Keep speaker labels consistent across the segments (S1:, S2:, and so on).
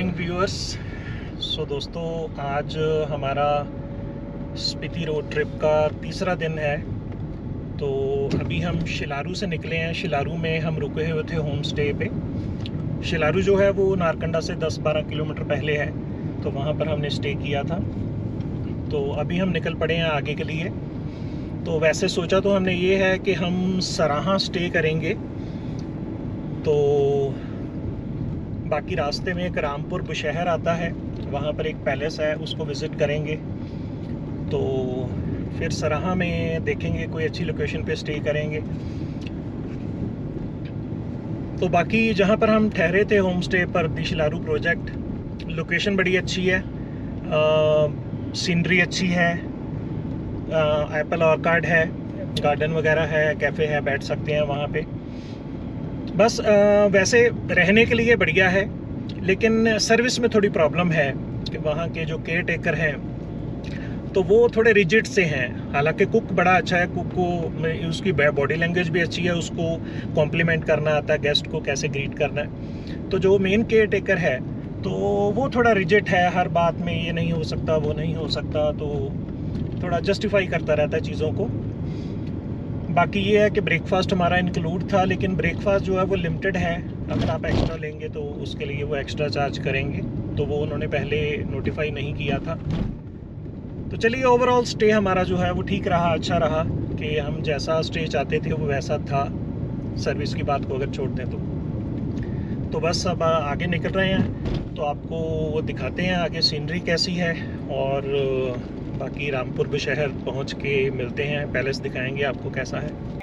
S1: Morning viewers. दोस्तों, आज हमारा स्पीति रोड ट्रिप का तीसरा दिन है। तो अभी हम शिलारू से निकले हैं। शिलारू में हम रुके हुए थे होम स्टे पे। शिलारू जो है वो नारकंडा से 10-12 किलोमीटर पहले है, तो वहाँ पर हमने स्टे किया था। तो अभी हम निकल पड़े हैं आगे के लिए। तो वैसे सोचा तो हमने ये है कि हम सराहा स्टे करेंगे, तो बाकी रास्ते में एक रामपुर बुशहर आता है, वहाँ पर एक पैलेस है, उसको विज़िट करेंगे। तो फिर सराहा में देखेंगे कोई अच्छी लोकेशन पे स्टे करेंगे। तो बाकी जहाँ पर हम ठहरे थे होम स्टे पर, दी शिलारू प्रोजेक्ट, लोकेशन बड़ी अच्छी है, सीनरी अच्छी है, एप्पल ऑर्कार्ड है, गार्डन वगैरह है, कैफ़े है, बैठ सकते हैं वहाँ पे। बस वैसे रहने के लिए बढ़िया है, लेकिन सर्विस में थोड़ी प्रॉब्लम है कि वहाँ के जो केयर टेकर हैं तो वो थोड़े रिजिड से हैं। हालांकि कुक बड़ा अच्छा है, कुक को उसकी बॉडी लैंग्वेज भी अच्छी है, उसको कॉम्प्लीमेंट करना आता है, गेस्ट को कैसे ग्रीट करना है। तो जो मेन केयर टेकर है तो वो थोड़ा रिजिड है, हर बात में ये नहीं हो सकता, वो नहीं हो सकता, तो थोड़ा जस्टिफाई करता रहता है चीज़ों को। बाकी ये है कि ब्रेकफास्ट हमारा इंक्लूड था, लेकिन ब्रेकफास्ट जो है वो लिमिटेड है। अगर आप एक्स्ट्रा लेंगे तो उसके लिए वो एक्स्ट्रा चार्ज करेंगे, तो वो उन्होंने पहले नोटिफाई नहीं किया था। तो चलिए, ओवरऑल स्टे हमारा जो है वो ठीक रहा, अच्छा रहा, कि हम जैसा स्टे चाहते थे वो वैसा था, सर्विस की बात को अगर छोड़ दें तो बस अब आगे निकल रहे हैं, तो आपको वो दिखाते हैं आगे सीनरी कैसी है। और बाकी रामपुर बुशहर पहुंच के मिलते हैं, पैलेस दिखाएंगे आपको कैसा है।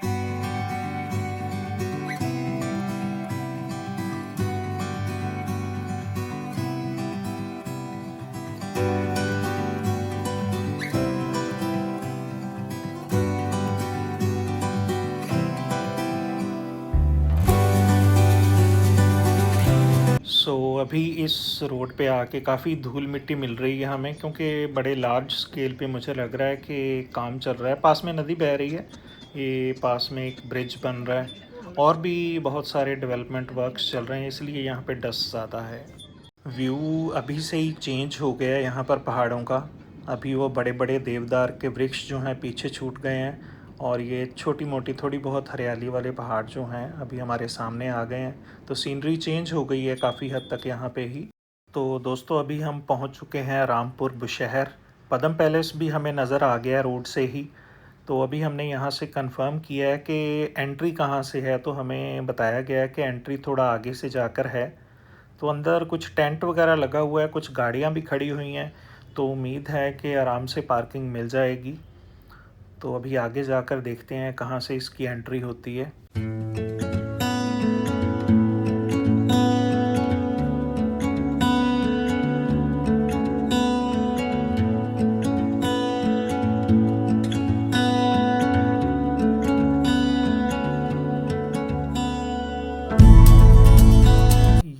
S1: अभी इस रोड पे आके काफ़ी धूल मिट्टी मिल रही है हमें, क्योंकि बड़े लार्ज स्केल पे मुझे लग रहा है कि काम चल रहा है। पास में नदी बह रही है, ये पास में एक ब्रिज बन रहा है, और भी बहुत सारे डेवलपमेंट वर्क्स चल रहे हैं, इसलिए यहाँ पे डस्ट ज़्यादा है। व्यू अभी से ही चेंज हो गया है यहाँ पर पहाड़ों का। अभी वो बड़े बड़े देवदार के वृक्ष जो हैं पीछे छूट गए हैं, और ये छोटी मोटी थोड़ी बहुत हरियाली वाले पहाड़ जो हैं अभी हमारे सामने आ गए हैं। तो सीनरी चेंज हो गई है काफ़ी हद तक यहाँ पे ही। तो दोस्तों, अभी हम पहुँच चुके हैं रामपुर बुशहर। पदम पैलेस भी हमें नज़र आ गया रोड से ही। तो अभी हमने यहाँ से कंफर्म किया है कि एंट्री कहाँ से है, तो हमें बताया गया है कि एंट्री थोड़ा आगे से जाकर है। तो अंदर कुछ टेंट वगैरह लगा हुआ है, कुछ गाड़ियाँ भी खड़ी हुई हैं, तो उम्मीद है कि आराम से पार्किंग मिल जाएगी। तो अभी आगे जाकर देखते हैं कहाँ से इसकी एंट्री होती है।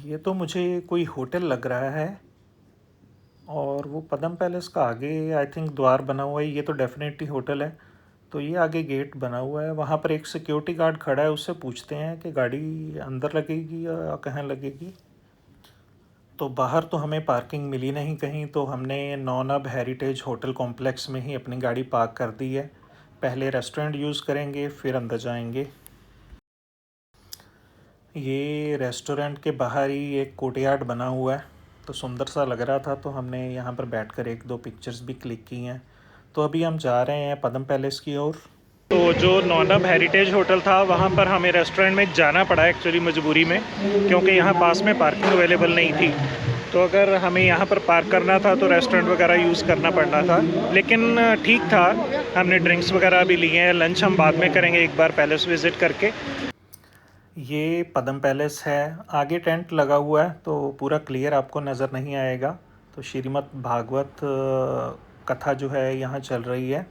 S1: ये तो मुझे कोई होटल लग रहा है, और वो पदम पैलेस का आगे आई थिंक द्वार बना हुआ है, ये तो डेफिनेटली होटल है। तो ये आगे गेट बना हुआ है, वहाँ पर एक सिक्योरिटी गार्ड खड़ा है, उससे पूछते हैं कि गाड़ी अंदर लगेगी या कहाँ लगेगी। तो बाहर तो हमें पार्किंग मिली नहीं कहीं, तो हमने नौनब हेरिटेज होटल कॉम्प्लेक्स में ही अपनी गाड़ी पार्क कर दी है। पहले रेस्टोरेंट यूज़ करेंगे, फिर अंदर जाएंगे। ये रेस्टोरेंट के बाहर ही एक कोर्टयार्ड बना हुआ है, तो सुंदर सा लग रहा था, तो हमने यहाँ पर बैठकर एक दो पिक्चर्स भी क्लिक की हैं। तो अभी हम जा रहे हैं पदम पैलेस की ओर। तो जो नौनब हेरिटेज होटल था वहाँ पर हमें रेस्टोरेंट में जाना पड़ा एक्चुअली मजबूरी में, क्योंकि यहाँ पास में पार्किंग अवेलेबल नहीं थी। तो अगर हमें यहाँ पर पार्क करना था तो रेस्टोरेंट वगैरह यूज़ करना पड़ना था, लेकिन ठीक था, हमने ड्रिंक्स वगैरह भी लिए हैं। लंच हम बाद में करेंगे एक बार पैलेस विज़िट करके। ये पदम पैलेस है, आगे टेंट लगा हुआ है तो पूरा क्लियर आपको नज़र नहीं आएगा। तो श्रीमद् भागवत कथा जो है यहाँ चल रही है।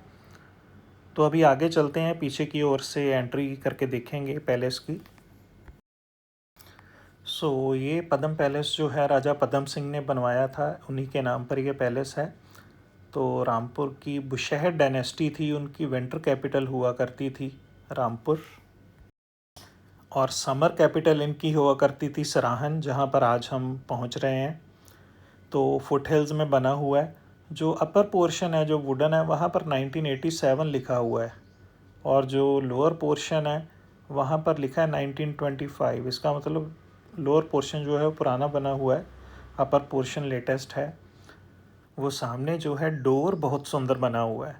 S1: तो अभी आगे चलते हैं, पीछे की ओर से एंट्री करके देखेंगे पैलेस की। ये पदम पैलेस जो है राजा पदम सिंह ने बनवाया था, उन्हीं के नाम पर ये पैलेस है। तो रामपुर की बुशहर डायनेस्टी थी, उनकी विंटर कैपिटल हुआ करती थी रामपुर, और समर कैपिटल इनकी हुआ करती थी सराहन, जहाँ पर आज हम पहुँच रहे हैं। तो फुट हिल्स में बना हुआ है। जो अपर पोर्शन है जो वुडन है वहाँ पर 1987 लिखा हुआ है, और जो लोअर पोर्शन है वहाँ पर लिखा है 1925। इसका मतलब लोअर पोर्शन जो है वो पुराना बना हुआ है, अपर पोर्शन लेटेस्ट है। वो सामने जो है डोर बहुत सुंदर बना हुआ है,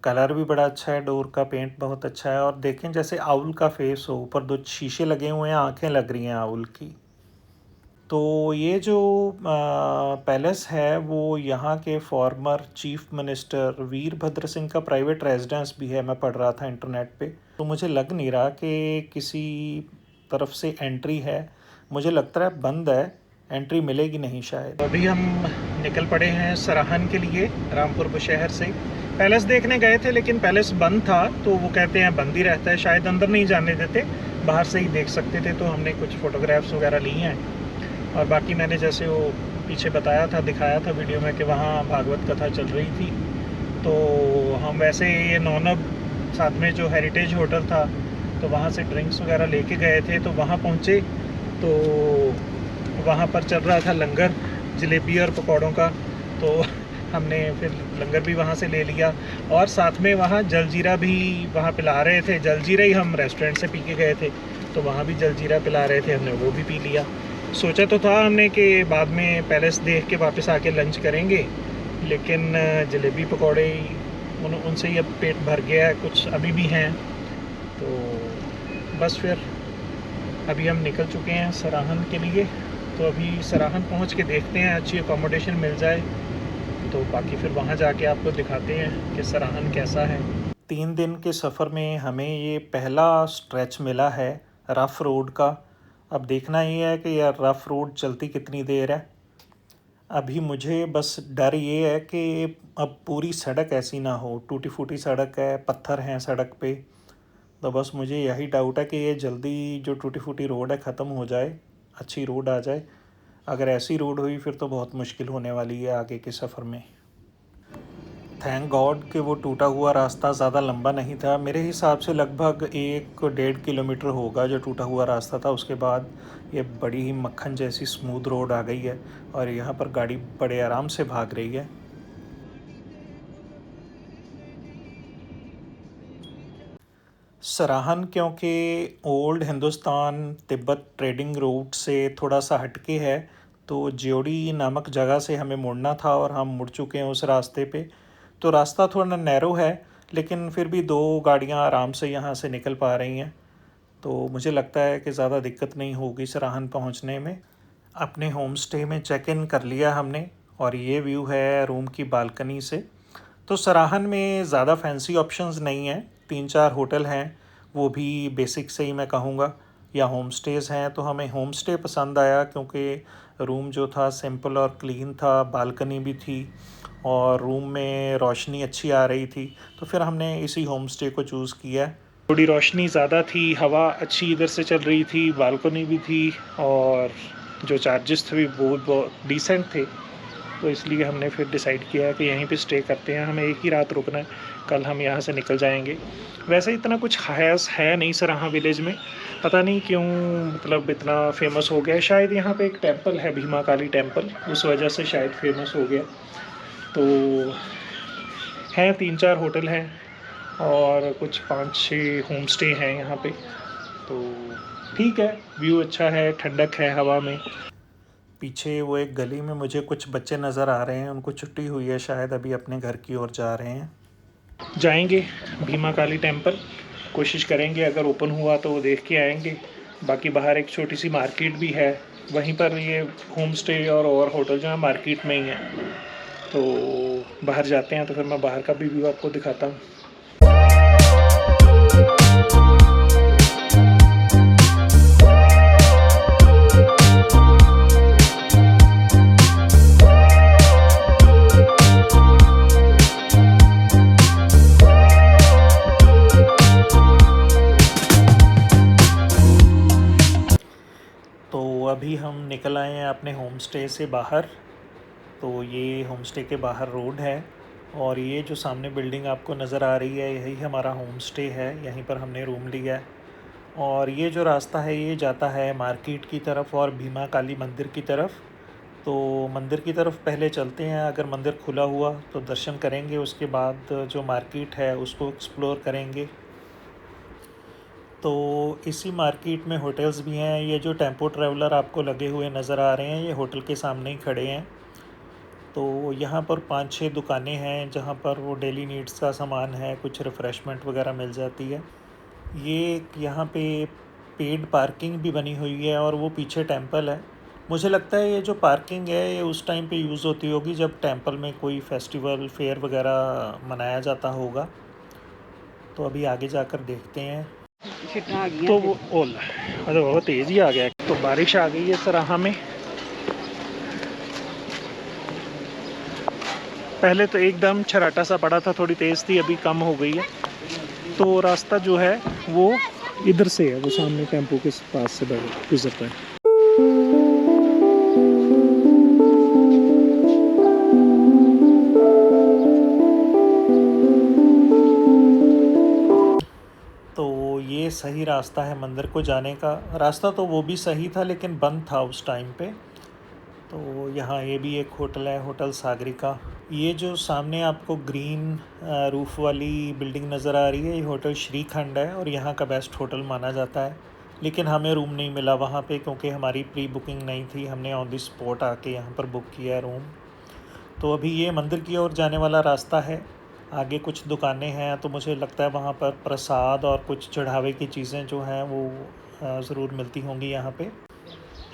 S1: कलर भी बड़ा अच्छा है, डोर का पेंट बहुत अच्छा है। और देखें जैसे आउल का फेस हो, ऊपर 2 शीशे लगे हुए हैं, आंखें लग रही हैं आउल की। तो ये जो पैलेस है वो यहाँ के former chief minister Virbhadra Singh का प्राइवेट रेजिडेंस भी है, मैं पढ़ रहा था इंटरनेट पे। तो मुझे लग नहीं रहा कि किसी तरफ से एंट्री है, मुझे लगता है बंद है, एंट्री मिलेगी नहीं शायद। अभी हम निकल पड़े हैं सराहन के लिए रामपुर बुशहर से। पैलेस देखने गए थे लेकिन पैलेस बंद था, तो वो कहते हैं बंद ही रहता है, शायद अंदर नहीं जाने देते, बाहर से ही देख सकते थे। तो हमने कुछ फ़ोटोग्राफ्स वगैरह ली हैं, और बाकी मैंने जैसे वो पीछे बताया था, दिखाया था वीडियो में कि वहाँ भागवत कथा चल रही थी। तो हम वैसे ये नौनब साथ में जो हेरिटेज होटल था, तो वहाँ से ड्रिंक्स वगैरह लेके गए थे। तो वहाँ पहुँचे तो वहाँ पर चल रहा था लंगर जलेबी और पकौड़ों का, तो हमने फिर लंगर भी वहाँ से ले लिया। और साथ में वहाँ जलजीरा भी वहाँ पिला रहे थे, जलजीरा ही हम रेस्टोरेंट से पी के गए थे, तो वहाँ भी जलजीरा पिला रहे थे, हमने वो भी पी लिया। सोचा तो था हमने कि बाद में पैलेस देख के वापस आके लंच करेंगे, लेकिन जलेबी पकौड़े उनसे ही अब पेट भर गया है, कुछ अभी भी हैं। तो बस फिर अभी हम निकल चुके हैं सराहन के लिए। तो अभी सराहन पहुंच के देखते हैं अच्छी अकोमोडेशन मिल जाए तो बाकी फिर वहां जाके आपको दिखाते हैं कि सराहन कैसा है। 3 दिन के सफ़र में हमें ये पहला स्ट्रेच मिला है रफ़ रोड का। अब देखना ये है कि यार रफ़ रोड चलती कितनी देर है। अभी मुझे बस डर ये है कि अब पूरी सड़क ऐसी ना हो, टूटी फूटी सड़क है, पत्थर हैं सड़क पे। तो बस मुझे यही डाउट है कि ये जल्दी जो टूटी फूटी रोड है ख़त्म हो जाए, अच्छी रोड आ जाए। अगर ऐसी रोड हुई फिर तो बहुत मुश्किल होने वाली है आगे के सफ़र में। थैंक गॉड कि वो टूटा हुआ रास्ता ज़्यादा लंबा नहीं था, मेरे हिसाब से लगभग 1-1.5 किलोमीटर होगा जो टूटा हुआ रास्ता था। उसके बाद ये बड़ी ही मक्खन जैसी स्मूथ रोड आ गई है, और यहाँ पर गाड़ी बड़े आराम से भाग रही है। सराहन क्योंकि old Hindustan Tibet trading route से थोड़ा सा हटके है, तो ज्योड़ी नामक जगह से हमें मुड़ना था और हम मुड़ चुके हैं उस रास्ते पे। तो रास्ता थोड़ा नैरो है, लेकिन फिर भी 2 गाड़ियां आराम से यहाँ से निकल पा रही हैं, तो मुझे लगता है कि ज़्यादा दिक्कत नहीं होगी सराहन पहुँचने में। अपने होम स्टे में चेक इन कर लिया हमने, और ये व्यू है रूम की बालकनी से। तो सराहन में ज़्यादा फैंसी ऑप्शंस नहीं हैं, 3-4 होटल हैं, वो भी बेसिक से ही मैं कहूँगा, या होम स्टेज़ हैं। तो हमें होम स्टे पसंद आया क्योंकि रूम जो था सिंपल और क्लीन था, बालकनी भी थी और रूम में रोशनी अच्छी आ रही थी, तो फिर हमने इसी होम स्टे को चूज़ किया। थोड़ी रोशनी ज़्यादा थी, हवा अच्छी इधर से चल रही थी, बालकनी भी थी, और जो चार्जेस थे वो बहुत डिसेंट थे। तो इसलिए हमने फिर डिसाइड किया कि यहीं पे स्टे करते हैं, हमें एक ही रात रुकना है, कल हम यहाँ से निकल जाएंगे। वैसे इतना कुछ खास है नहीं सराहां विलेज में, पता नहीं क्यों मतलब इतना फेमस हो गया। शायद यहाँ पे एक टेंपल है, भीमा काली टेंपल, उस वजह से शायद फेमस हो गया। तो हैं 3-4 होटल हैं और कुछ 5-6 होम स्टे हैं यहाँ पे। तो ठीक है, व्यू अच्छा है, ठंडक है हवा में। पीछे वो एक गली में मुझे कुछ बच्चे नज़र आ रहे हैं, उनको छुट्टी हुई है शायद, अभी अपने घर की ओर जा रहे हैं। जाएंगे भीमा काली टेंपल, कोशिश करेंगे अगर ओपन हुआ तो वो देख के आएंगे। बाकी बाहर एक छोटी सी मार्केट भी है, वहीं पर ये होम स्टे और होटल जो है मार्केट में ही है। तो बाहर जाते हैं तो फिर मैं बाहर का भी व्यू आपको दिखाता हूँ। तो अभी हम निकल आए हैं अपने होम स्टे से बाहर। तो ये होम स्टे के बाहर रोड है, और ये जो सामने बिल्डिंग आपको नज़र आ रही है यही हमारा होम स्टे है, यहीं पर हमने रूम लिया है। और ये जो रास्ता है ये जाता है मार्केट की तरफ और भीमा काली मंदिर की तरफ। तो मंदिर की तरफ पहले चलते हैं। अगर मंदिर खुला हुआ तो दर्शन करेंगे, उसके बाद जो मार्केट है उसको एक्सप्लोर करेंगे। तो इसी मार्केट में होटल्स भी हैं। ये जो टेम्पो ट्रैवलर आपको लगे हुए नज़र आ रहे हैं, ये होटल के सामने ही खड़े हैं। तो यहाँ पर 5-6 दुकानें हैं जहाँ पर वो डेली नीड्स का सामान है, कुछ रिफ़्रेशमेंट वगैरह मिल जाती है। ये यहाँ पे पेड पार्किंग भी बनी हुई है और वो पीछे टेंपल है। मुझे लगता है ये जो पार्किंग है ये उस टाइम पे यूज़ होती होगी जब टेंपल में कोई फेस्टिवल फेयर वगैरह मनाया जाता होगा। तो अभी आगे जाकर देखते हैं। तो वो ओला अरे बहुत तेज़ ही आ गया। तो बारिश आ गई है सराहा में। पहले तो एकदम छराटा सा पड़ा था, थोड़ी तेज़ थी, अभी कम हो गई है। तो रास्ता जो है वो इधर से है, वो सामने टेम्पो के पास से गुजरता है। तो ये सही रास्ता है मंदिर को जाने का। रास्ता तो वो भी सही था लेकिन बंद था उस टाइम पे। तो यहाँ ये भी एक होटल है, होटल सागरिका। ये जो सामने आपको ग्रीन रूफ़ वाली बिल्डिंग नज़र आ रही है, ये होटल श्रीखंड है और यहाँ का बेस्ट होटल माना जाता है। लेकिन हमें रूम नहीं मिला वहाँ पे क्योंकि हमारी प्री बुकिंग नहीं थी। हमने ऑन द स्पॉट आके यहाँ पर बुक किया है रूम। तो अभी ये मंदिर की ओर जाने वाला रास्ता है। आगे कुछ दुकानें हैं, तो मुझे लगता है वहाँ पर प्रसाद और कुछ चढ़ावे की चीज़ें जो हैं वो ज़रूर मिलती होंगी यहाँ पे।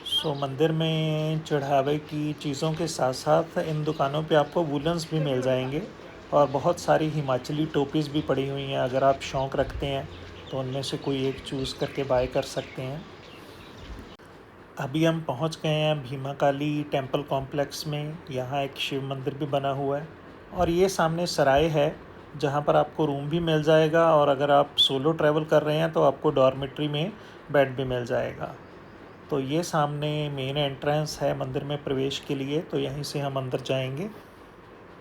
S1: सो मंदिर में चढ़ावे की चीज़ों के साथ साथ इन दुकानों पे आपको वुलन्स भी मिल जाएंगे और बहुत सारी हिमाचली टोपीज़ भी पड़ी हुई हैं। अगर आप शौक़ रखते हैं तो उनमें से कोई एक चूज़ करके बाय कर सकते हैं। अभी हम पहुंच गए हैं भीमा काली टेम्पल कॉम्प्लेक्स में। यहाँ एक शिव मंदिर भी बना हुआ है और ये सामने सराय है जहाँ पर आपको रूम भी मिल जाएगा और अगर आप सोलो ट्रैवल कर रहे हैं तो आपको डॉर्मेट्री में बेड भी मिल जाएगा। तो ये सामने मेन एंट्रेंस है मंदिर में प्रवेश के लिए, तो यहीं से हम अंदर जाएंगे।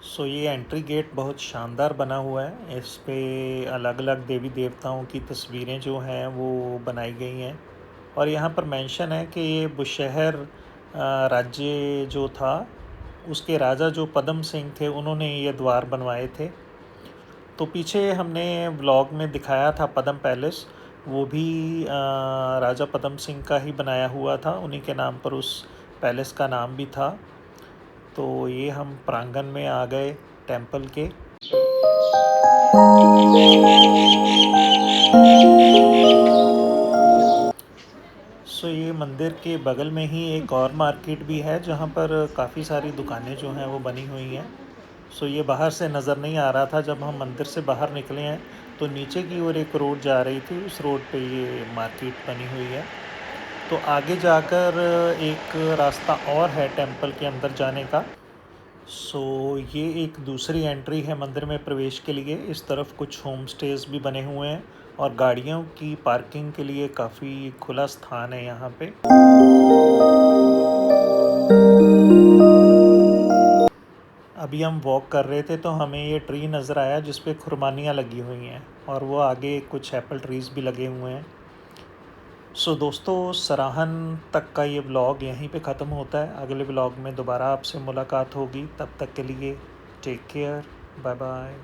S1: सो ये एंट्री गेट बहुत शानदार बना हुआ है। इस पे अलग अलग देवी देवताओं की तस्वीरें जो हैं वो बनाई गई हैं और यहाँ पर मेंशन है कि ये बुशहर राज्य जो था उसके राजा जो पद्म सिंह थे उन्होंने ये द्वार बनवाए थे। तो पीछे हमने व्लॉग में दिखाया था पद्म पैलेस, वो भी राजा पद्म सिंह का ही बनाया हुआ था, उन्हीं के नाम पर उस पैलेस का नाम भी था। तो ये हम प्रांगण में आ गए टेंपल के। सो ये मंदिर के बगल में ही एक और मार्केट भी है जहाँ पर काफ़ी सारी दुकानें जो हैं वो बनी हुई हैं। सो ये बाहर से नज़र नहीं आ रहा था। जब हम मंदिर से बाहर निकले हैं तो नीचे की ओर एक रोड जा रही थी, उस रोड पे ये मार्केट बनी हुई है। तो आगे जाकर एक रास्ता और है टेंपल के अंदर जाने का। सो ये एक दूसरी एंट्री है मंदिर में प्रवेश के लिए। इस तरफ कुछ होम स्टेज भी बने हुए हैं और गाड़ियों की पार्किंग के लिए काफ़ी खुला स्थान है यहाँ पे। अभी हम वॉक कर रहे थे तो हमें ये ट्री नज़र आया जिस पे खुरमानियाँ लगी हुई हैं और वो आगे कुछ एप्पल ट्रीज़ भी लगे हुए हैं। सो दोस्तों, सराहन तक का ये व्लॉग यहीं पे ख़त्म होता है। अगले व्लॉग में दोबारा आपसे मुलाकात होगी, तब तक के लिए टेक केयर, बाय बाय।